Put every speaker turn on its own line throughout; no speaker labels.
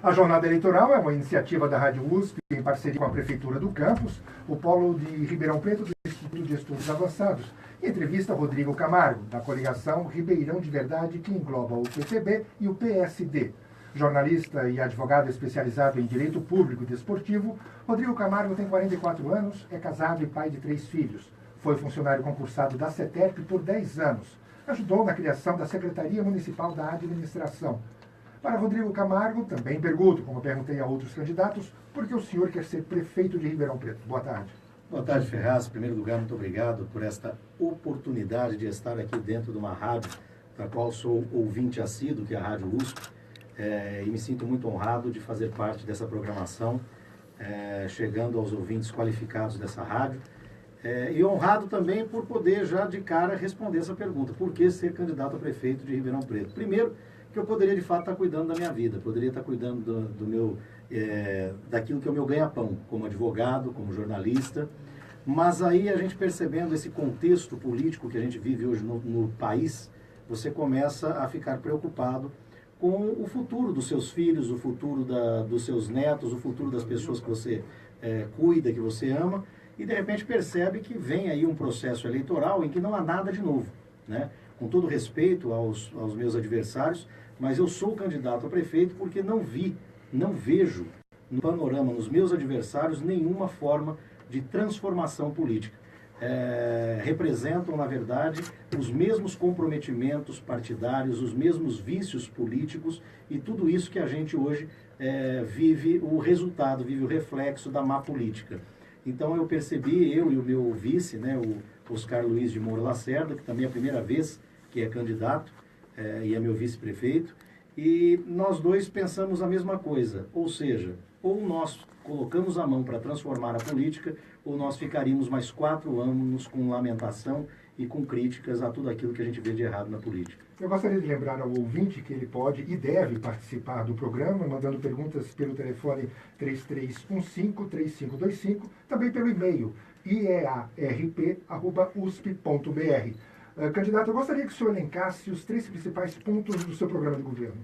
A jornada eleitoral é uma iniciativa da Rádio USP em parceria com a Prefeitura do Campus, o Polo de Ribeirão Preto do Instituto de Estudos Avançados, e entrevista Rodrigo Camargo, da coligação Ribeirão de Verdade, que engloba o PTB e o PSD. Jornalista e advogado especializado em Direito Público e Desportivo, Rodrigo Camargo tem 44 anos, é casado e pai de 3 filhos. Foi funcionário concursado da CETERP por 10 anos. Ajudou na criação da Secretaria Municipal da Administração. Para Rodrigo Camargo, também pergunto, como perguntei a outros candidatos, por que o senhor quer ser prefeito de Ribeirão Preto? Boa tarde.
Boa tarde, Ferraz. Em primeiro lugar, muito obrigado por esta oportunidade de estar aqui dentro de uma rádio, da qual sou ouvinte assíduo, que é a Rádio USP, e me sinto muito honrado de fazer parte dessa programação, chegando aos ouvintes qualificados dessa rádio, e honrado também por poder já de cara responder essa pergunta: por que ser candidato a prefeito de Ribeirão Preto? Primeiro, que eu poderia de fato estar cuidando da minha vida, poderia estar cuidando daquilo que é o meu ganha-pão, como advogado, como jornalista, mas aí a gente percebendo esse contexto político que a gente vive hoje no país, você começa a ficar preocupado com o futuro dos seus filhos, o futuro dos seus netos, o futuro das pessoas que você cuida, que você ama, e de repente percebe que vem aí um processo eleitoral em que não há nada de novo, né? Com todo respeito aos meus adversários, mas eu sou candidato a prefeito porque não vejo no panorama, nos meus adversários, nenhuma forma de transformação política. Representam, na verdade, os mesmos comprometimentos partidários, os mesmos vícios políticos e tudo isso que a gente hoje vive o resultado, vive o reflexo da má política. Então eu percebi, eu e o meu vice, né, o Oscar Luiz de Moura Lacerda, que também é a primeira vez que é candidato e é meu vice-prefeito, e nós dois pensamos a mesma coisa, ou seja, ou nós colocamos a mão para transformar a política, ou nós ficaríamos mais 4 anos com lamentação e com críticas a tudo aquilo que a gente vê de errado na política.
Eu gostaria de lembrar ao ouvinte que ele pode e deve participar do programa, mandando perguntas pelo telefone 3315-3525, também pelo e-mail iearp@usp.br. Candidato, eu gostaria que o senhor elencasse os 3 principais pontos do seu programa de governo.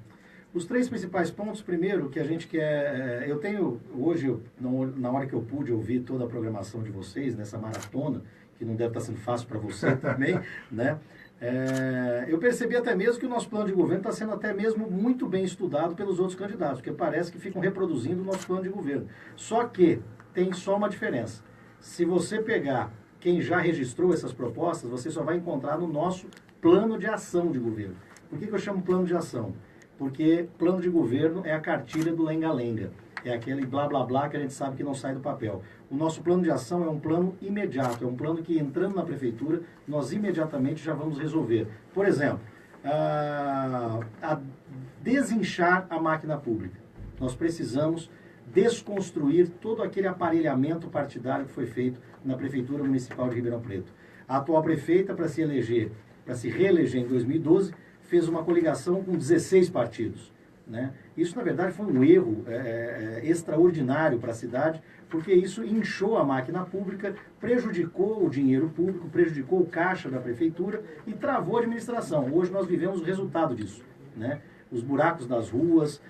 Os 3 principais pontos, primeiro, que a gente quer... Eu tenho, hoje, na hora que eu pude ouvir toda a programação de vocês, nessa maratona, que não deve estar sendo fácil para você também, né? Eu percebi até mesmo que o nosso plano de governo está sendo até mesmo muito bem estudado pelos outros candidatos, porque parece que ficam reproduzindo o nosso plano de governo. Só que tem só uma diferença. Se você pegar quem já registrou essas propostas, você só vai encontrar no nosso plano de ação de governo. Por que eu chamo plano de ação? Porque plano de governo é a cartilha do lenga-lenga. É aquele blá blá blá que a gente sabe que não sai do papel. O nosso plano de ação é um plano imediato, é um plano que, entrando na prefeitura, nós imediatamente já vamos resolver. Por exemplo, a desinchar a máquina pública. Nós precisamos desconstruir todo aquele aparelhamento partidário que foi feito na Prefeitura Municipal de Ribeirão Preto. A atual prefeita, para se reeleger em 2012, fez uma coligação com 16 partidos. Né? Isso, na verdade, foi um erro extraordinário para a cidade, porque isso inchou a máquina pública, prejudicou o dinheiro público, prejudicou o caixa da prefeitura e travou a administração. Hoje nós vivemos o resultado disso, né? Os buracos das ruas,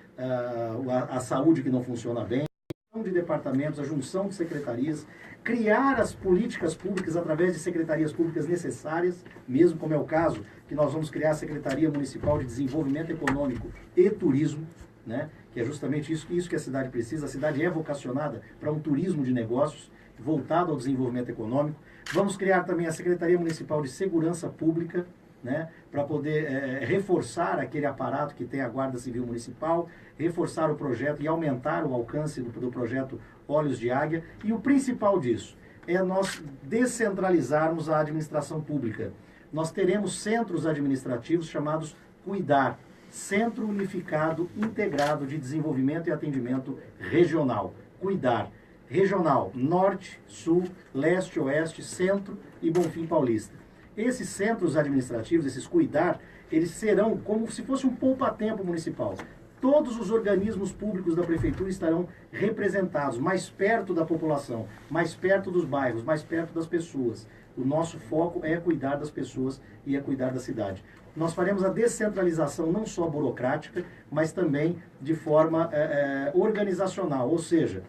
a saúde que não funciona bem, a junção de departamentos, a junção de secretarias, criar as políticas públicas através de secretarias públicas necessárias, mesmo como é o caso que nós vamos criar a Secretaria Municipal de Desenvolvimento Econômico e Turismo, né? Que é justamente isso que a cidade precisa. A cidade é vocacionada para um turismo de negócios voltado ao desenvolvimento econômico. Vamos criar também a Secretaria Municipal de Segurança Pública, né, para poder reforçar aquele aparato que tem a Guarda Civil Municipal, reforçar o projeto e aumentar o alcance do projeto Olhos de Águia. E o principal disso é nós descentralizarmos a administração pública. Nós teremos centros administrativos chamados Cuidar, Centro Unificado Integrado de Desenvolvimento e Atendimento Regional. Cuidar. Regional, Norte, Sul, Leste, Oeste, Centro e Bonfim Paulista. Esses centros administrativos, esses Cuidar, eles serão como se fosse um poupa-tempo municipal. Todos os organismos públicos da prefeitura estarão representados mais perto da população, mais perto dos bairros, mais perto das pessoas. O nosso foco é cuidar das pessoas e é cuidar da cidade. nós faremos a descentralização não só burocrática, mas também de forma organizacional. Ou seja,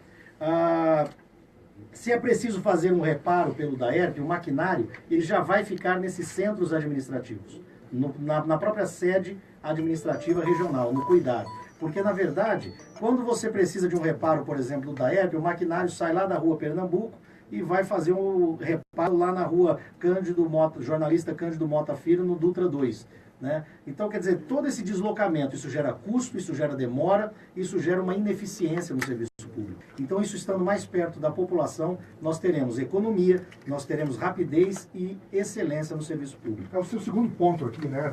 se é preciso fazer um reparo pelo DAERP, o maquinário, ele já vai ficar nesses centros administrativos, na própria sede administrativa regional, no cuidado. Porque, na verdade, quando você precisa de um reparo, por exemplo, do DAERP, o maquinário sai lá da rua Pernambuco e vai fazer um reparo lá na rua jornalista Cândido Mota Filho, no Dutra 2. Né? Então, quer dizer, todo esse deslocamento, isso gera custo, isso gera demora, isso gera uma ineficiência no serviço público. Então, isso estando mais perto da população, nós teremos economia, nós teremos rapidez e excelência no serviço público.
É o seu segundo ponto aqui, né,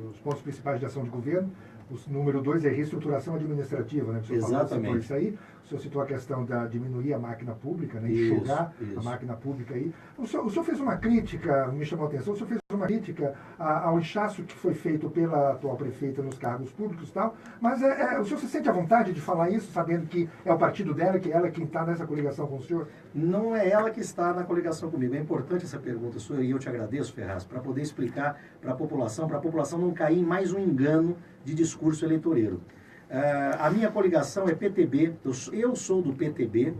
nos pontos principais de ação de governo. O número 2 é reestruturação administrativa, né? O senhor falou isso aí. O senhor citou a questão da diminuir a máquina pública, né? Enxugar a máquina pública aí. O senhor fez uma crítica, me chamou a atenção, o senhor fez uma crítica ao inchaço que foi feito pela atual prefeita nos cargos públicos e tal, mas o senhor se sente à vontade de falar isso, sabendo que é o partido dela, que ela é quem está nessa coligação com o senhor?
Não é ela que está na coligação comigo. É importante essa pergunta sua e eu te agradeço, Ferraz, para poder explicar para a população não cair em mais um engano de discurso eleitoreiro. A minha coligação é PTB, eu sou do PTB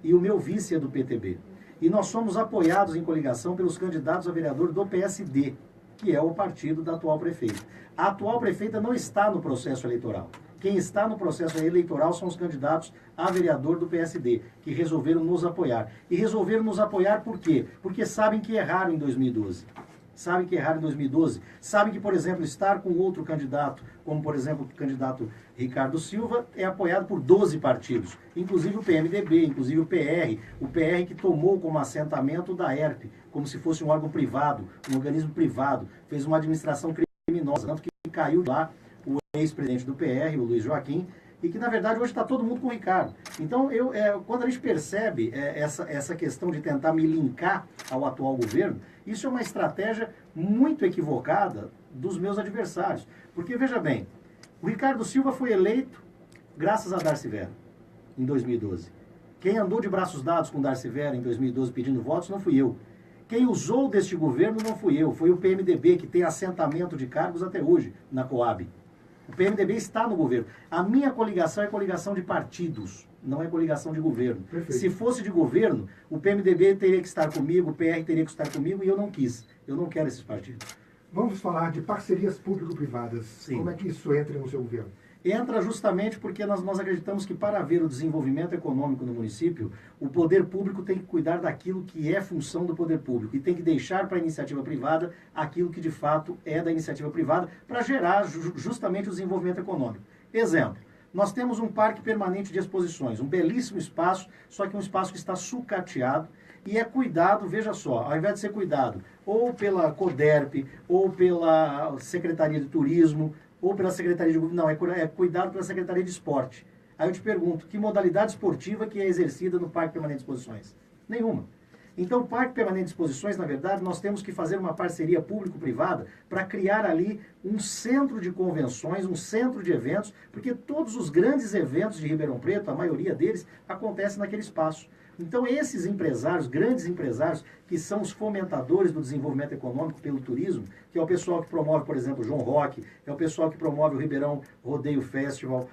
e o meu vice é do PTB. E nós somos apoiados em coligação pelos candidatos a vereador do PSD, que é o partido da atual prefeita. A atual prefeita não está no processo eleitoral. Quem está no processo eleitoral são os candidatos a vereador do PSD, que resolveram nos apoiar. E resolveram nos apoiar por quê? Porque sabem que erraram em 2012. Sabem que erraram em 2012. Sabem que, por exemplo, estar com outro candidato, como, por exemplo, o candidato Ricardo Silva, é apoiado por 12 partidos, inclusive o PMDB, inclusive o PR que tomou como assentamento da ERP, como se fosse um órgão privado, um organismo privado, fez uma administração criminosa, tanto que caiu lá o ex-presidente do PR, o Luiz Joaquim, e que, na verdade, hoje está todo mundo com o Ricardo. Então, quando a gente percebe essa questão de tentar me linkar ao atual governo, isso é uma estratégia muito equivocada dos meus adversários. Porque, veja bem, o Ricardo Silva foi eleito graças a Darcy Vera, em 2012. Quem andou de braços dados com Darcy Vera em 2012 pedindo votos não fui eu. Quem usou deste governo não fui eu, foi o PMDB, que tem assentamento de cargos até hoje na Coab. O PMDB está no governo. A minha coligação é coligação de partidos, não é coligação de governo.
Perfeito.
Se fosse de governo, o PMDB teria que estar comigo, o PR teria que estar comigo e eu não quis. Eu não quero esses partidos.
Vamos falar de parcerias público-privadas.
Sim.
Como é que isso entra no seu governo?
Entra justamente porque nós acreditamos que para haver o desenvolvimento econômico no município, o poder público tem que cuidar daquilo que é função do poder público e tem que deixar para a iniciativa privada aquilo que de fato é da iniciativa privada para gerar justamente o desenvolvimento econômico. Exemplo, nós temos um parque permanente de exposições, um belíssimo espaço, só que um espaço que está sucateado e é cuidado, veja só, ao invés de ser cuidado ou pela CODERP, ou pela Secretaria de Turismo, ou pela Secretaria de Governo, não, é cuidado pela Secretaria de Esporte. Aí eu te pergunto, que modalidade esportiva que é exercida no Parque Permanente de Exposições? Nenhuma. Então, o Parque Permanente de Exposições, na verdade, nós temos que fazer uma parceria público-privada para criar ali um centro de convenções, um centro de eventos, porque todos os grandes eventos de Ribeirão Preto, a maioria deles, acontecem naquele espaço. Então, esses empresários, grandes empresários, que são os fomentadores do desenvolvimento econômico pelo turismo, que é o pessoal que promove, por exemplo, o João Rock, é o pessoal que promove o Ribeirão Rodeio Festival,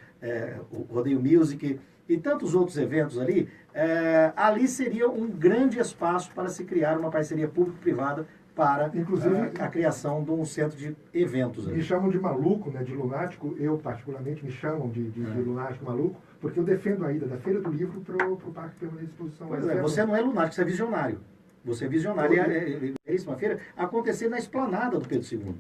o Rodeio Music e tantos outros eventos ali, ali seria um grande espaço para se criar uma parceria público-privada para inclusive a criação de um centro de eventos.
Me chamam de maluco, né, de lunático, eu particularmente me chamam de lunático maluco, porque eu defendo a ida da Feira do Livro para o Parque Permanente de Exposição.
Pois é, você não é lunático, você é visionário. Você é visionário. É uma feira acontecer na esplanada do Pedro II.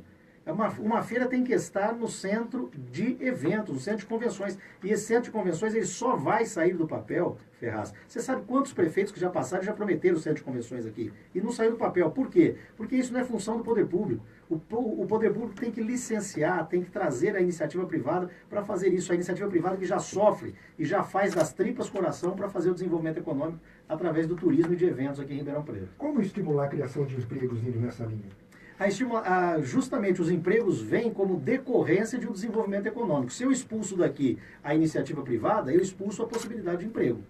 Uma feira tem que estar no centro de eventos, no centro de convenções. E esse centro de convenções ele só vai sair do papel, Ferraz. Você sabe quantos prefeitos que já passaram e já prometeram o centro de convenções aqui? E não saiu do papel. Por quê? Porque isso não é função do poder público. O poder público tem que licenciar, tem que trazer a iniciativa privada para fazer isso. A iniciativa privada que já sofre e já faz das tripas coração para fazer o desenvolvimento econômico através do turismo e de eventos aqui em Ribeirão Preto.
Como estimular a criação de empregos indo nessa linha?
Justamente os empregos vêm como decorrência de um desenvolvimento econômico. Se eu expulso daqui a iniciativa privada, eu expulso a possibilidade de emprego.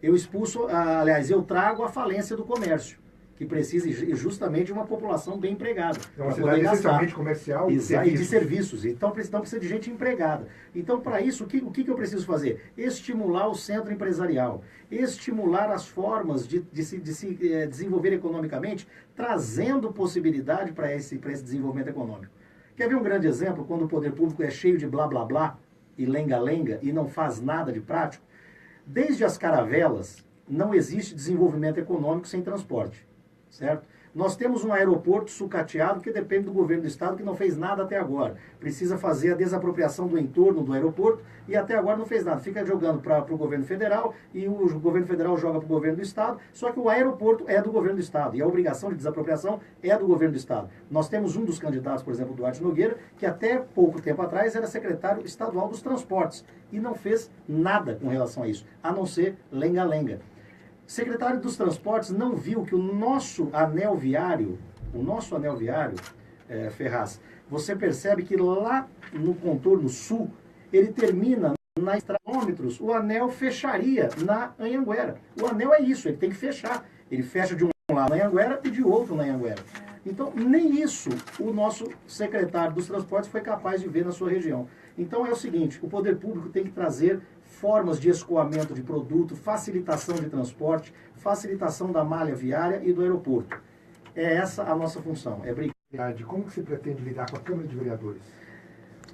Eu trago a falência do comércio, que precisa justamente de uma população bem empregada.
É uma cidade essencialmente comercial
e de serviços. Então precisa de gente empregada. Então, para isso, o que eu preciso fazer? Estimular o centro empresarial, estimular as formas de se desenvolver economicamente, trazendo possibilidade para esse desenvolvimento econômico. Quer ver um grande exemplo? Quando o poder público é cheio de blá blá blá e lenga-lenga e não faz nada de prático? Desde as caravelas, não existe desenvolvimento econômico sem transporte. Certo? Nós temos um aeroporto sucateado que depende do governo do estado, que não fez nada até agora. Precisa fazer a desapropriação do entorno do aeroporto e até agora não fez nada. Fica jogando para o governo federal e o governo federal joga para o governo do estado, só que o aeroporto é do governo do estado e a obrigação de desapropriação é do governo do estado. Nós temos um dos candidatos, por exemplo, Duarte Nogueira, que até pouco tempo atrás era secretário estadual dos transportes e não fez nada com relação a isso, a não ser lenga-lenga. Secretário dos Transportes não viu que o nosso anel viário, Ferraz, você percebe que lá no contorno sul, ele termina na quilômetros, o anel fecharia na Anhanguera. O anel é isso, ele tem que fechar. Ele fecha de um lado na Anhanguera e de outro na Anhanguera. Então, nem isso o nosso secretário dos Transportes foi capaz de ver na sua região. Então, é o seguinte, o poder público tem que trazer formas de escoamento de produto, facilitação de transporte, facilitação da malha viária e do aeroporto. É essa a nossa função.
Como se pretende lidar com a Câmara de Vereadores?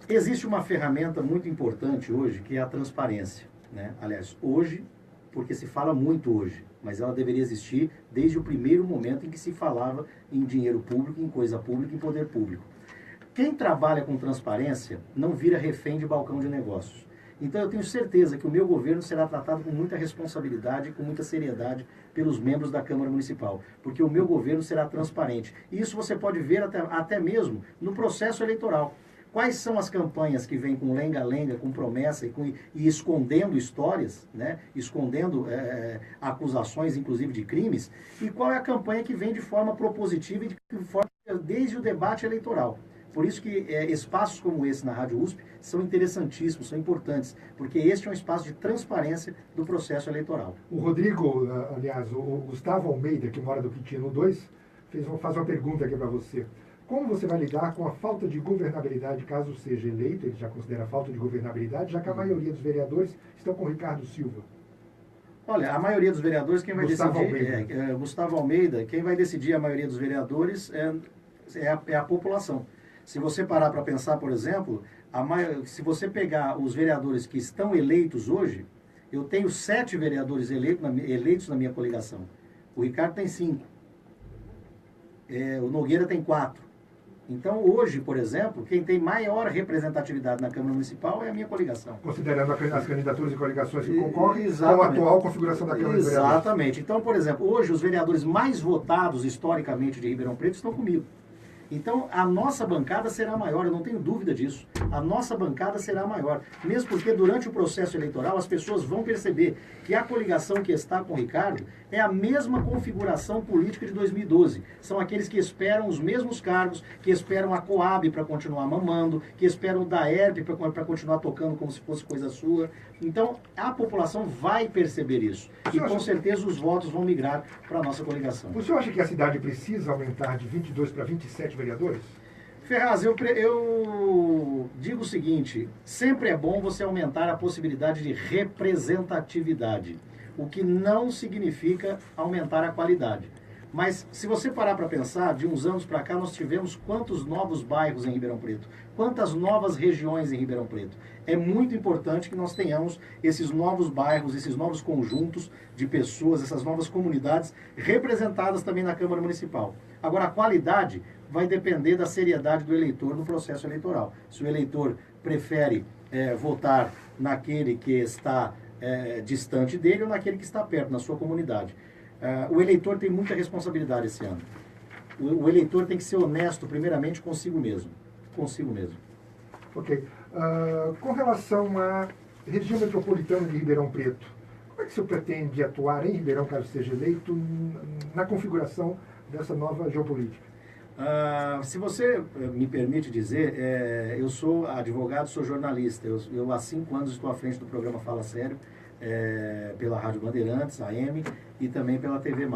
Existe uma ferramenta muito importante hoje, que é a transparência, né? Aliás, hoje, porque se fala muito hoje, mas ela deveria existir desde o primeiro momento em que se falava em dinheiro público, em coisa pública, em poder público. Quem trabalha com transparência não vira refém de balcão de negócios. Então eu tenho certeza que o meu governo será tratado com muita responsabilidade e com muita seriedade pelos membros da Câmara Municipal, porque o meu governo será transparente. E isso você pode ver até mesmo no processo eleitoral. Quais são as campanhas que vêm com lenga-lenga, com promessa e escondendo histórias, né? Escondendo acusações, inclusive, de crimes, e qual é a campanha que vem de forma propositiva e de forma desde o debate eleitoral. Por isso que espaços como esse na Rádio USP são interessantíssimos, são importantes, porque este é um espaço de transparência do processo eleitoral.
O Rodrigo, aliás, o Gustavo Almeida, que mora do Quintino 2, faz uma pergunta aqui para você. Como você vai lidar com a falta de governabilidade caso seja eleito? Ele já considera falta de governabilidade, já que a maioria dos vereadores estão com Ricardo Silva.
Olha, a maioria dos vereadores, quem vai decidir... Gustavo Almeida, quem vai decidir a maioria dos vereadores é a população. Se você parar para pensar, por exemplo, se você pegar os vereadores que estão eleitos hoje, eu tenho 7 vereadores eleitos na minha coligação. O Ricardo tem 5. O Nogueira tem 4. Então, hoje, por exemplo, quem tem maior representatividade na Câmara Municipal é a minha coligação.
Considerando as candidaturas e coligações que concorrem com a atual configuração da Câmara de Vereadores.
Exatamente. Então, por exemplo, hoje os vereadores mais votados historicamente de Ribeirão Preto estão comigo. Então, a nossa bancada será maior, eu não tenho dúvida disso. A nossa bancada será maior. Mesmo porque durante o processo eleitoral as pessoas vão perceber que a coligação que está com o Ricardo é a mesma configuração política de 2012. São aqueles que esperam os mesmos cargos, que esperam a Coab para continuar mamando, que esperam o DAERP para continuar tocando como se fosse coisa sua. Então, a população vai perceber isso. E com certeza os votos vão migrar para a nossa coligação.
O senhor acha que a cidade precisa aumentar de 22 para 27 vereadores?
Ferraz, eu digo o seguinte, sempre é bom você aumentar a possibilidade de representatividade, o que não significa aumentar a qualidade. Mas se você parar para pensar, de uns anos para cá nós tivemos quantos novos bairros em Ribeirão Preto, quantas novas regiões em Ribeirão Preto. É muito importante que nós tenhamos esses novos bairros, esses novos conjuntos de pessoas, essas novas comunidades representadas também na Câmara Municipal. Agora, a qualidade vai depender da seriedade do eleitor no processo eleitoral. Se o eleitor prefere votar naquele que está distante dele ou naquele que está perto, na sua comunidade. O eleitor tem muita responsabilidade esse ano. O eleitor tem que ser honesto, primeiramente, consigo mesmo. Consigo mesmo.
Ok. Com relação à região metropolitana de Ribeirão Preto, como é que o senhor pretende atuar em Ribeirão, caso seja eleito, na configuração dessa nova geopolítica?
Se você me permite dizer, eu sou advogado, sou jornalista. Eu há 5 anos estou à frente do programa Fala Sério, pela Rádio Bandeirantes, AM, e também pela TV+.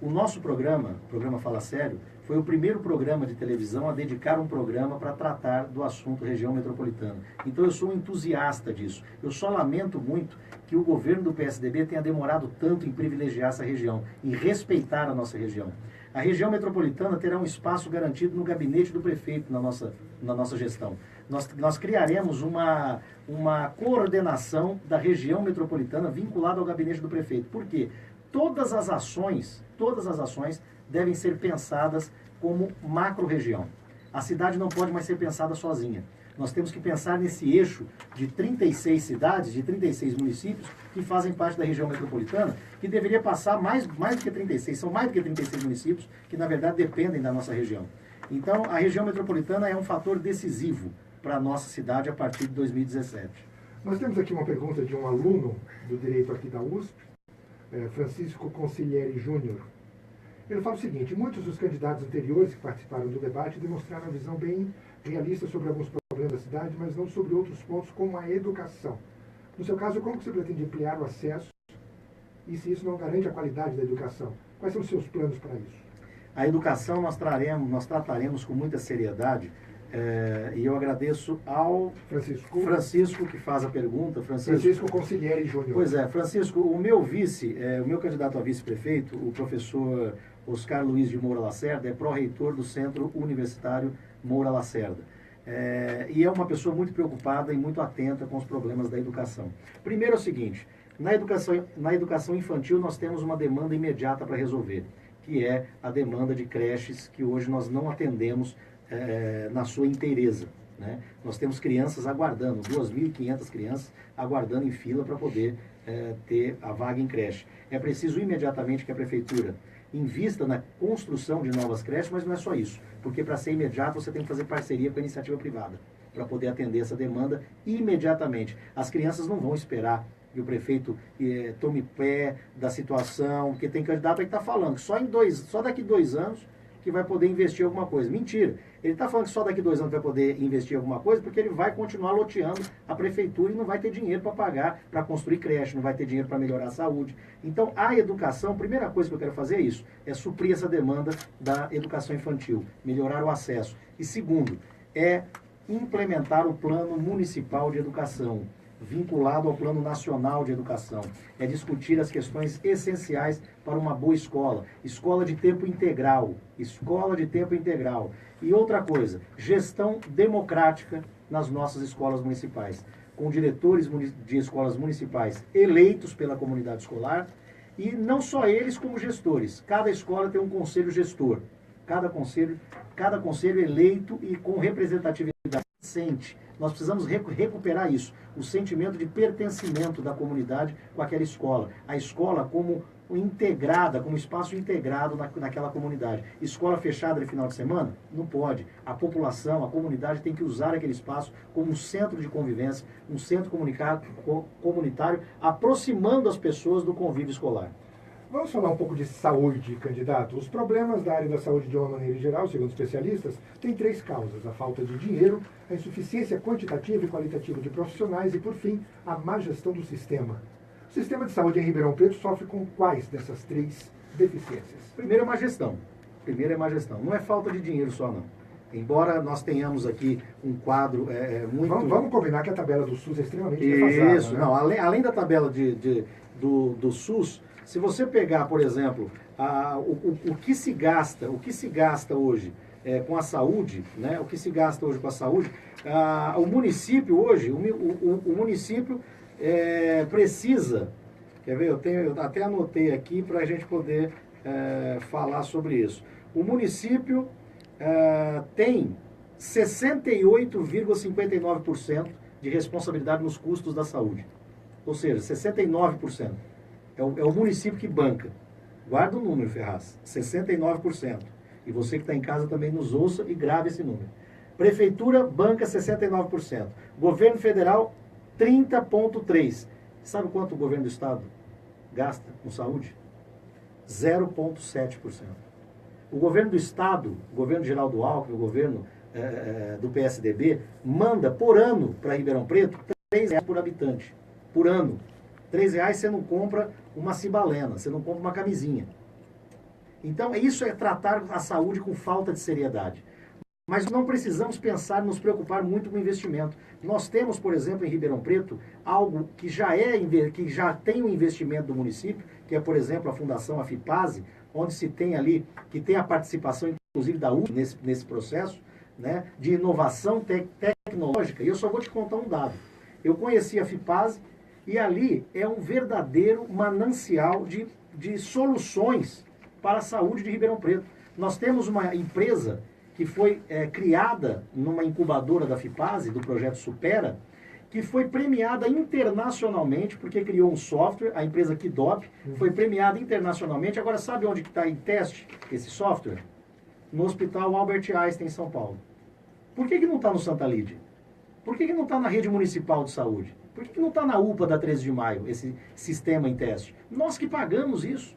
O nosso programa, o programa Fala Sério, foi o primeiro programa de televisão a dedicar um programa para tratar do assunto região metropolitana. Então eu sou um entusiasta disso. Eu só lamento muito que o governo do PSDB tenha demorado tanto em privilegiar essa região, em respeitar a nossa região. A região metropolitana terá um espaço garantido no gabinete do prefeito na nossa gestão. Nós criaremos uma coordenação da região metropolitana vinculada ao gabinete do prefeito. Por quê? Todas as ações devem ser pensadas como macro-região. A cidade não pode mais ser pensada sozinha. Nós temos que pensar nesse eixo de 36 cidades, de 36 municípios que fazem parte da região metropolitana, que deveria passar mais do que 36, são mais do que 36 municípios que, na verdade, dependem da nossa região. Então, a região metropolitana é um fator decisivo para a nossa cidade a partir de 2017.
Nós temos aqui uma pergunta de um aluno do Direito aqui da USP, Francisco Concilieri Júnior. Ele fala o seguinte: muitos dos candidatos anteriores que participaram do debate demonstraram uma visão bem realista sobre alguns problemas da cidade, mas não sobre outros pontos, como a educação. No seu caso, como você pretende ampliar o acesso e se isso não garante a qualidade da educação? Quais são os seus planos para isso?
A educação nós trataremos com muita seriedade, e eu agradeço ao Francisco que faz a pergunta.
Francisco Concilieri Júnior.
Pois é, Francisco, o meu candidato a vice-prefeito, o professor Oscar Luiz de Moura Lacerda, é pró-reitor do Centro Universitário Moura Lacerda. E é uma pessoa muito preocupada e muito atenta com os problemas da educação. Primeiro é o seguinte: na educação infantil nós temos uma demanda imediata para resolver, que é a demanda de creches que hoje nós não atendemos na sua inteireza, né? Nós temos crianças aguardando, 2.500 crianças aguardando em fila para poder ter a vaga em creche. É preciso imediatamente que a prefeitura invista na construção de novas creches, mas não é só isso, porque para ser imediato você tem que fazer parceria com a iniciativa privada para poder atender essa demanda imediatamente. As crianças não vão esperar que o prefeito tome pé da situação, porque tem candidato aí que está falando que só daqui 2 anos que vai poder investir alguma coisa. Mentira. Ele está falando que só daqui 2 anos vai poder investir alguma coisa porque ele vai continuar loteando a prefeitura e não vai ter dinheiro para pagar, para construir creche, não vai ter dinheiro para melhorar a saúde. Então, a educação, a primeira coisa que eu quero fazer é isso, é suprir essa demanda da educação infantil, melhorar o acesso. E segundo, é implementar o Plano Municipal de Educação, vinculado ao Plano Nacional de Educação. É discutir as questões essenciais para uma boa escola. Escola de tempo integral. Escola de tempo integral. E outra coisa, gestão democrática nas nossas escolas municipais, com diretores de escolas municipais eleitos pela comunidade escolar, e não só eles como gestores. Cada escola tem um conselho gestor. Cada conselho eleito e com representatividade decente. Nós precisamos recuperar isso, o sentimento de pertencimento da comunidade com aquela escola. A escola como integrada, como espaço integrado naquela comunidade. Escola fechada de final de semana? Não pode. A população, a comunidade tem que usar aquele espaço como um centro de convivência, um centro comunitário, aproximando as pessoas do convívio escolar.
Vamos falar um pouco de saúde, candidato. Os problemas da área da saúde, de uma maneira geral, segundo especialistas, têm 3 causas: a falta de dinheiro, a insuficiência quantitativa e qualitativa de profissionais e, por fim, a má gestão do sistema. O sistema de saúde em Ribeirão Preto sofre com quais dessas 3 deficiências?
Primeiro é má gestão. Não é falta de dinheiro só, não. Embora nós tenhamos aqui um quadro muito...
Vamos combinar que a tabela do SUS é extremamente defasada.
Isso, né? Não, além da tabela do SUS... Se você pegar, por exemplo, o que se gasta hoje com a saúde, né? O que se gasta hoje com a saúde, o município hoje, o município precisa, quer ver, eu até anotei aqui para a gente poder falar sobre isso. O município tem 68,59% de responsabilidade nos custos da saúde, ou seja, 69%. É o município que banca. Guarda o número, Ferraz. 69%. E você que está em casa também nos ouça e grave esse número. Prefeitura banca 69%. Governo federal, 30,3%. Sabe quanto o governo do estado gasta com saúde? 0,7%. O governo do estado, o governo geral do Alckmin, o governo do PSDB, manda por ano para Ribeirão Preto R$3 por habitante. Por ano. R$3 você não compra uma cibalena, você não compra uma camisinha. Então, isso é tratar a saúde com falta de seriedade. Mas não precisamos pensar, nos preocupar muito com o investimento. Nós temos, por exemplo, em Ribeirão Preto, algo que já tem um investimento do município, que é, por exemplo, a Fundação Afipase, onde se tem ali, que tem a participação, inclusive, da USP nesse processo, né, de inovação tecnológica. E eu só vou te contar um dado. Eu conheci a Afipase e ali é um verdadeiro manancial de soluções para a saúde de Ribeirão Preto. Nós temos uma empresa que foi criada numa incubadora da Afipase, do projeto Supera, que foi premiada internacionalmente, porque criou um software, a empresa Kidop, foi premiada internacionalmente. Agora, sabe onde está em teste esse software? No Hospital Albert Einstein, em São Paulo. Por que não está no Santa Lídia? Por que não está na rede municipal de saúde? Por que não está na UPA da 13 de maio, esse sistema em teste? Nós que pagamos isso.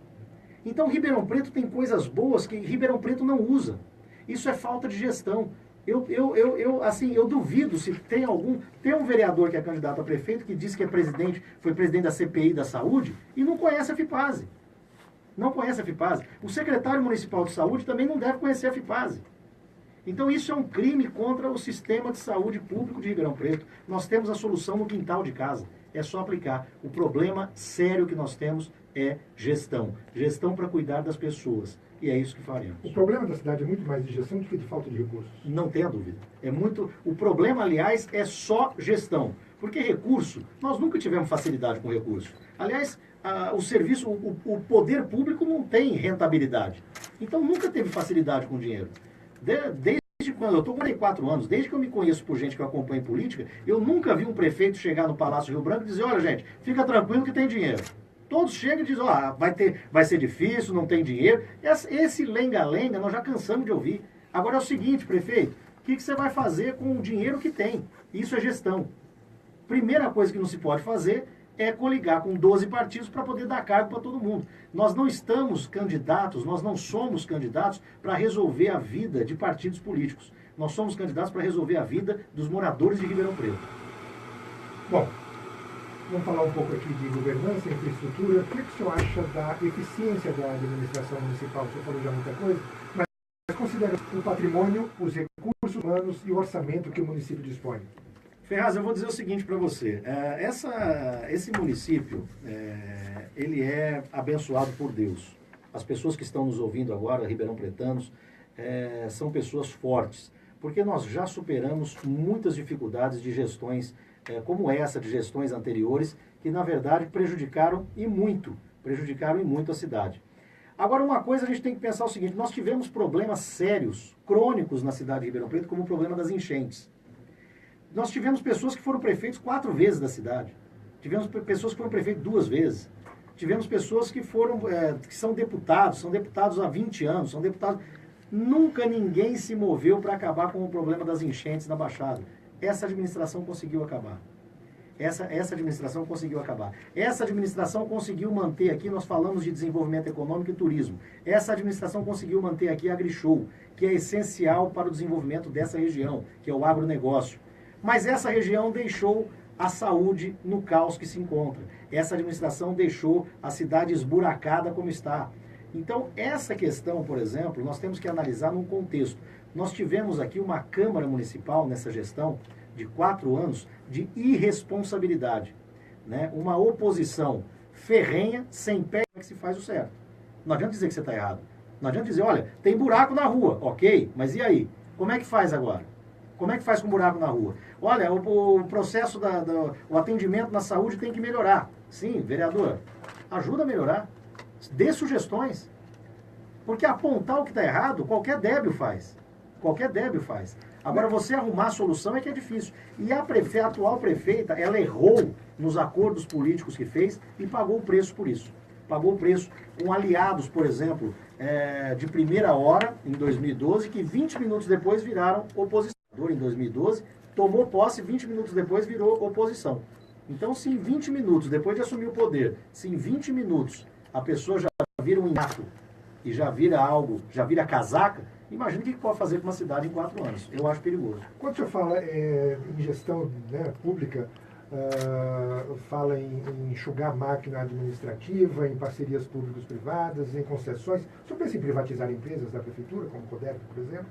Então, Ribeirão Preto tem coisas boas que Ribeirão Preto não usa. Isso é falta de gestão. Eu duvido se tem um vereador que é candidato a prefeito que diz que foi presidente da CPI da saúde e não conhece a Afipase. Não conhece a Afipase. O secretário municipal de saúde também não deve conhecer a Afipase. Então isso é um crime contra o sistema de saúde público de Ribeirão Preto. Nós temos a solução no quintal de casa. É só aplicar. O problema sério que nós temos é gestão. Gestão para cuidar das pessoas. E é isso que faremos.
O problema da cidade é muito mais de gestão do que de falta de recursos.
Não tenha dúvida. O problema, aliás, é só gestão. Porque recurso, nós nunca tivemos facilidade com recurso. Aliás, o poder público não tem rentabilidade. Então nunca teve facilidade com dinheiro. Desde quando eu estou com 44 anos, desde que eu me conheço por gente que eu acompanho política, eu nunca vi um prefeito chegar no Palácio Rio Branco e dizer, olha gente, fica tranquilo que tem dinheiro. Todos chegam e dizem, vai ser difícil, não tem dinheiro. Esse lenga-lenga nós já cansamos de ouvir. Agora é o seguinte, prefeito, o que você vai fazer com o dinheiro que tem? Isso é gestão. Primeira coisa que não se pode fazer é coligar com 12 partidos para poder dar cargo para todo mundo. Nós não estamos candidatos, nós não somos candidatos para resolver a vida de partidos políticos. Nós somos candidatos para resolver a vida dos moradores de Ribeirão Preto.
Bom, vamos falar um pouco aqui de governança, infraestrutura. O que o senhor acha da eficiência da administração municipal? O senhor falou já muita coisa, mas considera o patrimônio, os recursos humanos e o orçamento que o município dispõe.
Ferraz, eu vou dizer o seguinte para você. Esse município, ele é abençoado por Deus. As pessoas que estão nos ouvindo agora, ribeirão pretanos, são pessoas fortes, porque nós já superamos muitas dificuldades de gestões como essa, de gestões anteriores, que na verdade prejudicaram e muito a cidade. Agora, uma coisa a gente tem que pensar o seguinte, nós tivemos problemas sérios, crônicos na cidade de Ribeirão Preto, como o problema das enchentes. Nós tivemos pessoas que foram prefeitos 4 vezes da cidade. Tivemos pessoas que foram prefeitos 2 vezes. Tivemos pessoas que são deputados há 20 anos, são deputados. Nunca ninguém se moveu para acabar com o problema das enchentes na Baixada. Essa administração conseguiu acabar. Essa administração conseguiu acabar. Essa administração conseguiu manter aqui, nós falamos de desenvolvimento econômico e turismo. Essa administração conseguiu manter aqui a AgriShow, que é essencial para o desenvolvimento dessa região, que é o agronegócio. Mas essa região deixou a saúde no caos que se encontra. Essa administração deixou a cidade esburacada como está. Então, essa questão, por exemplo, nós temos que analisar num contexto. Nós tivemos aqui uma Câmara Municipal nessa gestão de 4 anos de irresponsabilidade, né? Uma oposição ferrenha, sem pé, que se faz o certo. Não adianta dizer que você está errado. Não adianta dizer, olha, tem buraco na rua, ok, mas e aí? Como é que faz agora? Como é que faz com buraco na rua? Olha, o processo o atendimento na saúde tem que melhorar. Sim, vereador, ajuda a melhorar. Dê sugestões. Porque apontar o que está errado, qualquer débil faz. Qualquer débil faz. Agora, você arrumar a solução é que é difícil. E a atual prefeita, ela errou nos acordos políticos que fez e pagou o preço por isso. Pagou o preço com aliados, por exemplo, de primeira hora, em 2012, que 20 minutos depois viraram oposição. Em 2012, tomou posse, 20 minutos depois virou oposição. Então, se em 20 minutos, depois de assumir o poder, se em 20 minutos a pessoa já vira um inato e já vira algo, já vira casaca, imagina o que pode fazer com uma cidade em 4 anos. Eu acho perigoso.
Quando o senhor fala em gestão, né, pública, fala em enxugar a máquina administrativa, em parcerias públicos-privadas, em concessões. O senhor pensa em privatizar empresas da prefeitura, como o CODERP, por exemplo?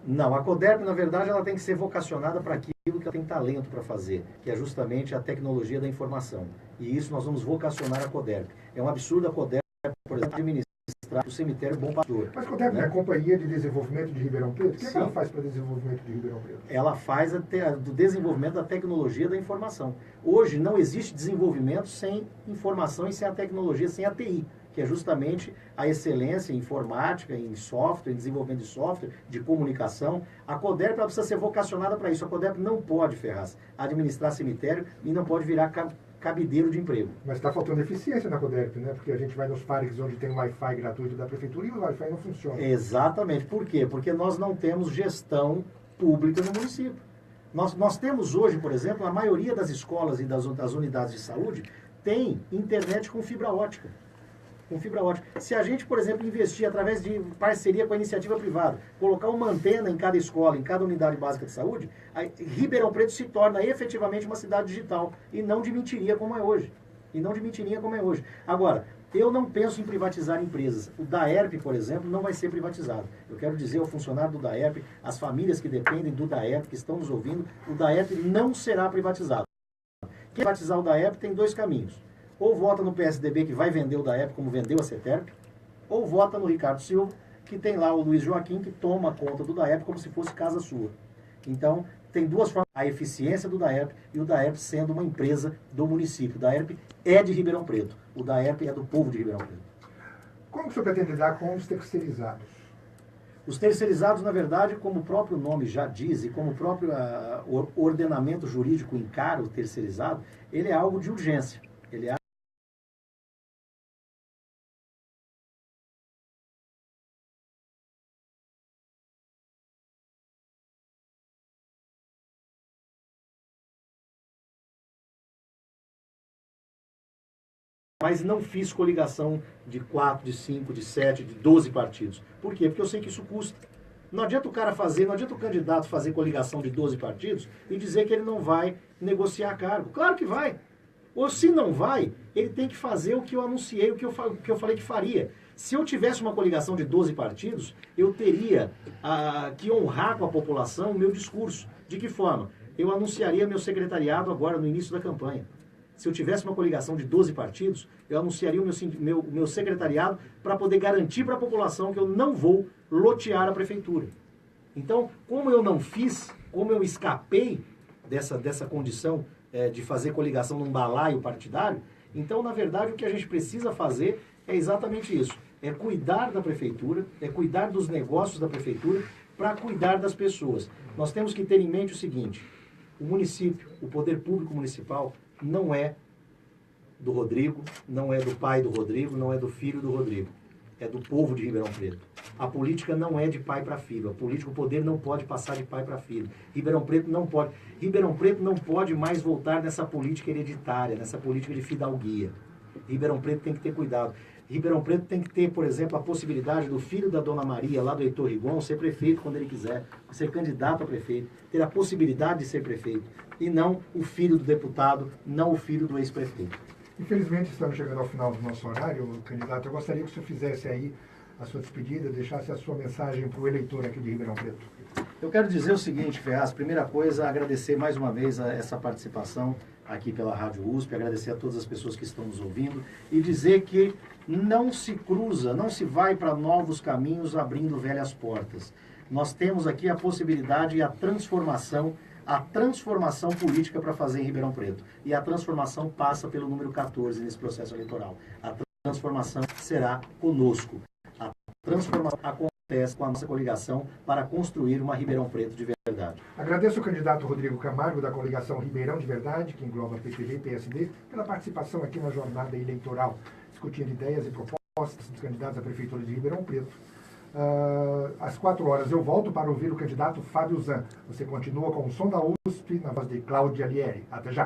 Não, a CODERP, na verdade, ela tem que ser vocacionada para aquilo que ela tem talento para fazer, que é justamente a tecnologia da informação. E isso nós vamos vocacionar a CODERP. É um absurdo a CODERP, por exemplo, administrar o cemitério Bom Pastor.
Mas a CODERP, né, é a Companhia de Desenvolvimento de Ribeirão Preto? O que
Sim.
ela faz para o desenvolvimento de Ribeirão Preto?
Ela faz do desenvolvimento da tecnologia da informação. Hoje não existe desenvolvimento sem informação e sem a tecnologia, sem a TI, que é justamente a excelência em informática, em software, em desenvolvimento de software, de comunicação. A CODERP ela precisa ser vocacionada para isso. A CODERP não pode, Ferraz, administrar cemitério e não pode virar cabideiro de emprego.
Mas está faltando eficiência na CODERP, né? Porque a gente vai nos parques onde tem Wi-Fi gratuito da prefeitura e o Wi-Fi não funciona.
Exatamente. Por quê? Porque nós não temos gestão pública no município. Nós temos hoje, por exemplo, a maioria das escolas e das unidades de saúde tem internet com fibra ótica. Se a gente, por exemplo, investir através de parceria com a iniciativa privada, colocar uma antena em cada escola, em cada unidade básica de saúde, Ribeirão Preto se torna efetivamente uma cidade digital e não de mentiria como é hoje. Agora, eu não penso em privatizar empresas. O DAERP, por exemplo, não vai ser privatizado. Eu quero dizer ao funcionário do DAERP, as famílias que dependem do DAERP, que estão nos ouvindo, o DAERP não será privatizado. Quem privatizar o DAERP tem dois caminhos. Ou vota no PSDB, que vai vender o DAERP como vendeu a CETERP, ou vota no Ricardo Silva, que tem lá o Luiz Joaquim, que toma conta do DAERP como se fosse casa sua. Então, tem duas formas. A eficiência do DAERP e o DAERP sendo uma empresa do município. O DAERP é de Ribeirão Preto. O DAERP é do povo de Ribeirão Preto.
Como o senhor pretende lidar com os terceirizados?
Os terceirizados, na verdade, como o próprio nome já diz e como o próprio ordenamento jurídico encara o terceirizado, ele é algo de urgência. Ele é mas não fiz coligação de 4, de 5, de 7, de 12 partidos. Por quê? Porque eu sei que isso custa. Não adianta não adianta o candidato fazer coligação de 12 partidos e dizer que ele não vai negociar cargo. Claro que vai. Ou se não vai, ele tem que fazer o que eu anunciei, o que eu falei que faria. Se eu tivesse uma coligação de 12 partidos, eu teria que honrar com a população o meu discurso. De que forma? Eu anunciaria meu secretariado agora no início da campanha. Se eu tivesse uma coligação de 12 partidos, eu anunciaria o meu secretariado para poder garantir para a população que eu não vou lotear a prefeitura. Então, como eu não fiz, como eu escapei dessa condição de fazer coligação num balaio partidário, então, na verdade, o que a gente precisa fazer é exatamente isso. É cuidar da prefeitura, é cuidar dos negócios da prefeitura para cuidar das pessoas. Nós temos que ter em mente o seguinte: o município, o poder público municipal, não é do Rodrigo, não é do pai do Rodrigo, não é do filho do Rodrigo. É do povo de Ribeirão Preto. A política não é de pai para filho. O poder não pode passar de pai para filho. Ribeirão Preto não pode. Ribeirão Preto não pode mais voltar nessa política hereditária, nessa política de fidalguia. Ribeirão Preto tem que ter cuidado. Ribeirão Preto tem que ter, por exemplo, a possibilidade do filho da Dona Maria, lá do Heitor Rigon, ser prefeito quando ele quiser, ser candidato a prefeito, ter a possibilidade de ser prefeito, e não o filho do deputado, não o filho do ex-prefeito.
Infelizmente, estamos chegando ao final do nosso horário, candidato. Eu gostaria que o senhor fizesse aí a sua despedida, deixasse a sua mensagem para o eleitor aqui de Ribeirão Preto.
Eu quero dizer o seguinte, Ferraz, primeira coisa, agradecer mais uma vez essa participação aqui pela Rádio USP, agradecer a todas as pessoas que estão nos ouvindo e dizer que não se cruza, não se vai para novos caminhos abrindo velhas portas. Nós temos aqui a possibilidade e a transformação política para fazer em Ribeirão Preto. E a transformação passa pelo número 14 nesse processo eleitoral. A transformação será conosco. A transformação acontece com a nossa coligação para construir uma Ribeirão Preto de verdade.
Agradeço ao candidato Rodrigo Camargo, da coligação Ribeirão de Verdade, que engloba PTB e PSD, pela participação aqui na jornada eleitoral, discutindo ideias e propostas dos candidatos à Prefeitura de Ribeirão Preto. Às 4 horas eu volto para ouvir o candidato Fábio Zan. Você continua com o Som da USP, na voz de Cláudia Alieri. Até já!